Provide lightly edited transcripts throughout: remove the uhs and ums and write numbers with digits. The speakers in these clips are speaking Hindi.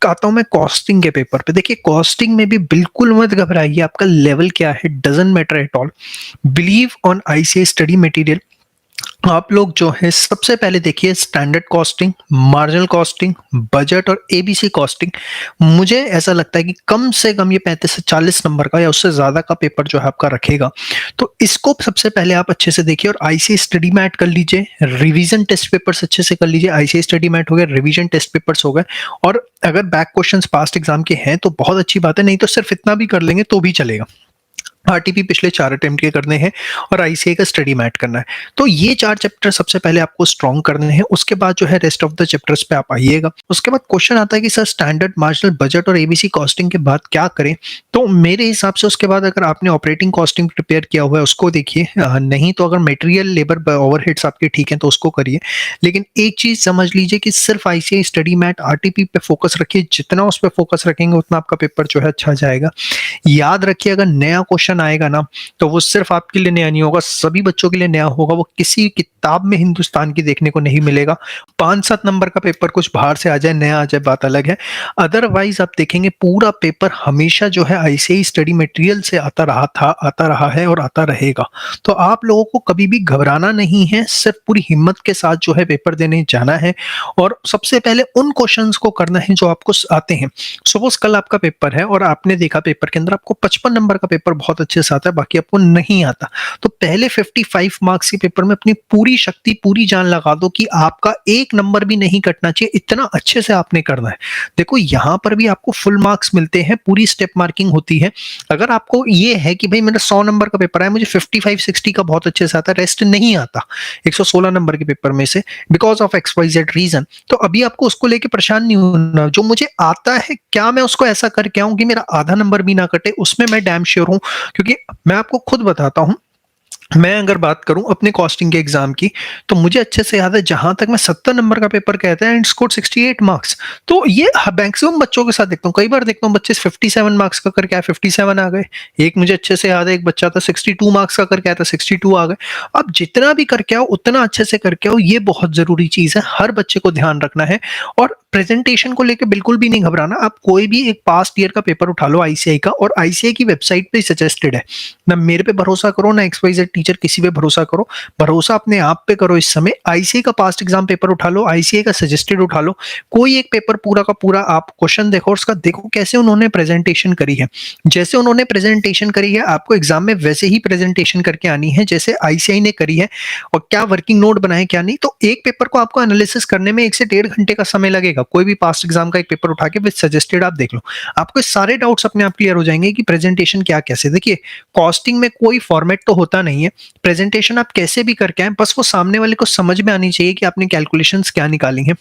आता हूँ मैं कॉस्टिंग के पेपर पे। देखिए कॉस्टिंग में भी बिल्कुल मत घबराइए, आपका लेवल क्या है doesn't matter at all. Believe on ICI study material. आप लोग जो है सबसे पहले देखिए standard costing, marginal costing, budget और एबीसी कॉस्टिंग। मुझे ऐसा लगता है कि कम से कम ये 35 से 40 नंबर का या उससे ज़्यादा का पेपर जो है आपका रखेगा। तो इसको सबसे पहले आप अच्छे से देखिए और आईसीआई स्टडी मैट कर लीजिए, रिवीजन टेस्ट पेपर्स अच्छे से कर लीजिए। आईसीआई स्टडी मैट हो गया, रिवीजन टेस्ट पेपर्स हो गए, और अगर बैक क्वेश्चंस पास्ट एग्जाम के हैं तो बहुत अच्छी बात है, नहीं तो सिर्फ इतना भी कर लेंगे तो भी चलेगा। आरटीपी पिछले 4 अटेम्प्ट के करने हैं और आईसीआई का स्टडी मैट करना है। तो ये 4 चैप्टर सबसे पहले आपको स्ट्रॉन्ग करने हैं, उसके बाद जो है रेस्ट ऑफ द चैप्टर्स पे आप आइएगा। उसके बाद क्वेश्चन आता है कि सर स्टैंडर्ड, मार्जिनल, बजट और एबीसी कॉस्टिंग के बाद क्या करें? तो मेरे हिसाब से उसके बाद अगर आपने ऑपरेटिंग कॉस्टिंग प्रिपेयर किया हुआ है उसको देखिए, नहीं तो अगर मटेरियल, लेबर, ओवरहेड्स आपके ठीक हैं तो उसको करिए। लेकिन एक चीज समझ लीजिए कि सिर्फ आईसीआई स्टडी मैट, आरटीपी पे फोकस रखिए। जितना उस पर फोकस रखेंगे उतना आपका पेपर जो है अच्छा जाएगा। याद रखिए अगर नया क्वेश्चन आएगा ना तो वो सिर्फ आपके लिए नया नहीं होगा, सभी बच्चों के लिए नया होगा। वो किसी किताब में हिंदुस्तान की देखने को नहीं मिलेगा। 5-7 नंबर का पेपर कुछ बाहर से आ जाए, नया आ जाए, बात अलग है। अदरवाइज आप देखेंगे पूरा पेपर हमेशा जो है आईसीआई स्टडी मटेरियल से आता रहा था, आता रहा है और आता रहेगा। तो आप लोगों को कभी भी घबराना नहीं है, सिर्फ पूरी हिम्मत के साथ जो है पेपर देने जाना है और सबसे पहले उन क्वेश्चंस को करना है जो आपको आते हैं। सपोज कल आपका पेपर है और आपने देखा पेपर के अंदर आपको 55 नंबर का पेपर बहुत अच्छे से आता है, बाकी आपको नहीं आता, तो पहले 55 मार्क्स के पेपर में अपनी पूरी शक्ति, पूरी जान लगा दो कि आपका एक नंबर भी नहीं कटना चाहिए, इतना अच्छे से आपने करना है। देखो यहाँ पर भी आपको फुल मार्क्स मिलते हैं, पूरी स्टेप मार्किंग होती है। अगर आपको ये है कि भाई मेरा 100 नंबर का पेपर है, मुझे 55-60 का बहुत अच्छे से आता है, रेस्ट नहीं आता 116 नंबर के पेपर में से बिकॉज ऑफ XYZ रीजन, तो अभी आपको उसको लेके परेशान नहीं होना। जो मुझे आता है क्या मैं उसको ऐसा करके आऊं कि मेरा आधा नंबर भी ना कटे, उसमें मैं डैम श्योर हूं। क्योंकि मैं आपको खुद बताता हूं, मैं अगर बात करूं अपने कॉस्टिंग के एग्जाम की, तो मुझे अच्छे से याद है जहां तक मैं 70 नंबर का पेपर कहता है एंड स्कोर 68 मार्क्स। तो ये मैक्सिमम बच्चों के साथ देखता हूँ, कई बार देखता हूँ बच्चे 57 मार्क्स का करके आए, 57 आ गए। एक मुझे अच्छे से याद है, एक बच्चा था 62 मार्क्स का करके आया था, 62 आ गए। अब जितना भी करके आओ उतना अच्छे से करके आओ, ये बहुत जरूरी चीज है, हर बच्चे को ध्यान रखना है। और प्रेजेंटेशन को लेकर बिल्कुल भी नहीं घबराना। आप कोई भी एक पास्ट ईयर का पेपर उठा लो आईसीआई का, और आईसीआई की वेबसाइट पे सजेस्टेड है, ना मेरे पे भरोसा करो ना XYZ टीचर किसी पे भरोसा करो, भरोसा अपने आप पे करो। इस समय आईसीआई का पास्ट एग्जाम पेपर उठा लो, आईसीआई का सजेस्टेड उठा लो, कोई एक पेपर पूरा का पूरा आप क्वेश्चन देखो, उसका देखो कैसे उन्होंने प्रेजेंटेशन करी है। जैसे उन्होंने प्रेजेंटेशन करी है आपको एग्जाम में वैसे ही प्रेजेंटेशन करके आनी है जैसे आईसीआई ने करी है, और क्या वर्किंग नोट बनाए क्या नहीं। तो एक पेपर को आपको एनालिसिस करने में 1 से 1.5 घंटे का समय लगेगा। कोई भी पास्ट एग्जाम का एक पेपर उठा के विद सजेस्टेड आप देख लो, आपको सारे डाउट्स अपने आप क्लियर हो जाएंगे कि प्रेजेंटेशन क्या कैसे। देखिए कॉस्टिंग में कोई फॉर्मेट तो होता नहीं है, प्रेजेंटेशन आप कैसे भी करके आए, बस वो सामने वाले को समझ में आनी चाहिए कि आपने कैलकुलेशंस क्या निकाली हैं।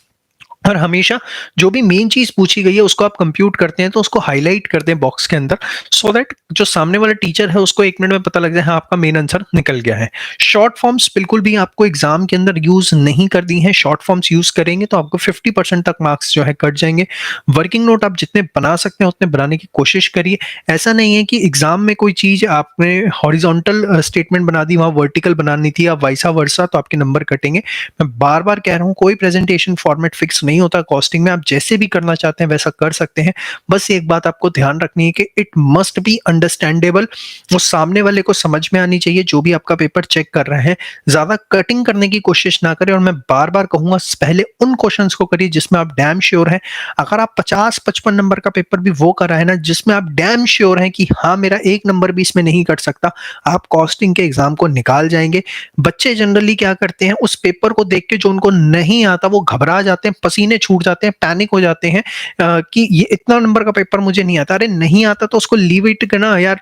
और हमेशा जो भी मेन चीज पूछी गई है उसको आप कंप्यूट करते हैं तो उसको हाईलाइट कर दें बॉक्स के अंदर, सो दैट जो सामने वाला टीचर है उसको 1 मिनट में पता लग जाए हाँ आपका मेन आंसर निकल गया है। शॉर्ट फॉर्म्स बिल्कुल भी आपको एग्जाम के अंदर यूज नहीं कर दी हैं। शॉर्ट फॉर्म्स यूज करेंगे तो आपको 50% तक मार्क्स जो है कट जाएंगे। वर्किंग नोट आप जितने बना सकते हैं उतने बनाने की कोशिश करिए। ऐसा नहीं है कि एग्जाम में कोई चीज आपने हॉरिजॉन्टल स्टेटमेंट बना दी, वहां वर्टिकल बनानी थी या वाइसा वर्सा, तो आपके नंबर कटेंगे। मैं बार बार कह रहा हूँ कोई प्रेजेंटेशन फॉर्मेट फिक्स नहीं होता कॉस्टिंग में, आप जैसे भी करना चाहते हैं वैसा कर सकते हैं। बस एक बात आपको ध्यान रखनी है कि इट मस्ट बी अंडरस्टैंडेबल, वो सामने वाले को समझ में आनी चाहिए जो भी आपका पेपर चेक कर रहे हैं। ज्यादा कटिंग करने की कोशिश ना करें, और मैं बार बार कहूंगा पहले उन क्वेश्चंस को करिए जिसमें आप डैम श्योर हैं। अगर आप 50-55 नंबर का पेपर भी वो कर रहे हैं ना जिसमें आप डैम श्योर हैं कि हाँ मेरा 1 नंबर भी इसमें नहीं कट सकता, आप कॉस्टिंग के एग्जाम को निकाल जाएंगे। बच्चे जनरली क्या करते हैं, उस पेपर को देख के जो उनको नहीं आता वो घबरा जाते हैं, पसीने छूट जाते हैं, पैनिक हो जाते हैं कि ये इतना नंबर का पेपर मुझे नहीं आता। अरे नहीं आता तो उसको लीव इट करना यार,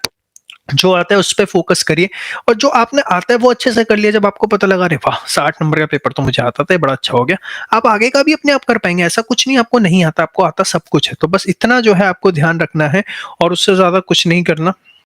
जो आता है उस पर फोकस करिए, और जो आपने आता है वो अच्छे से कर लिया। जब आपको पता लगा अरे वाह 60 नंबर का पेपर तो मुझे आता था, बड़ा अच्छा हो गया, आप आगे का भी अपने आप कर पाएंगे। ऐसा कुछ नहीं आपको नहीं आता, आपको आता सब कुछ है। तो बस इतना जो है आपको ध्यान रखना है और उससे ज्यादा कुछ नहीं करना।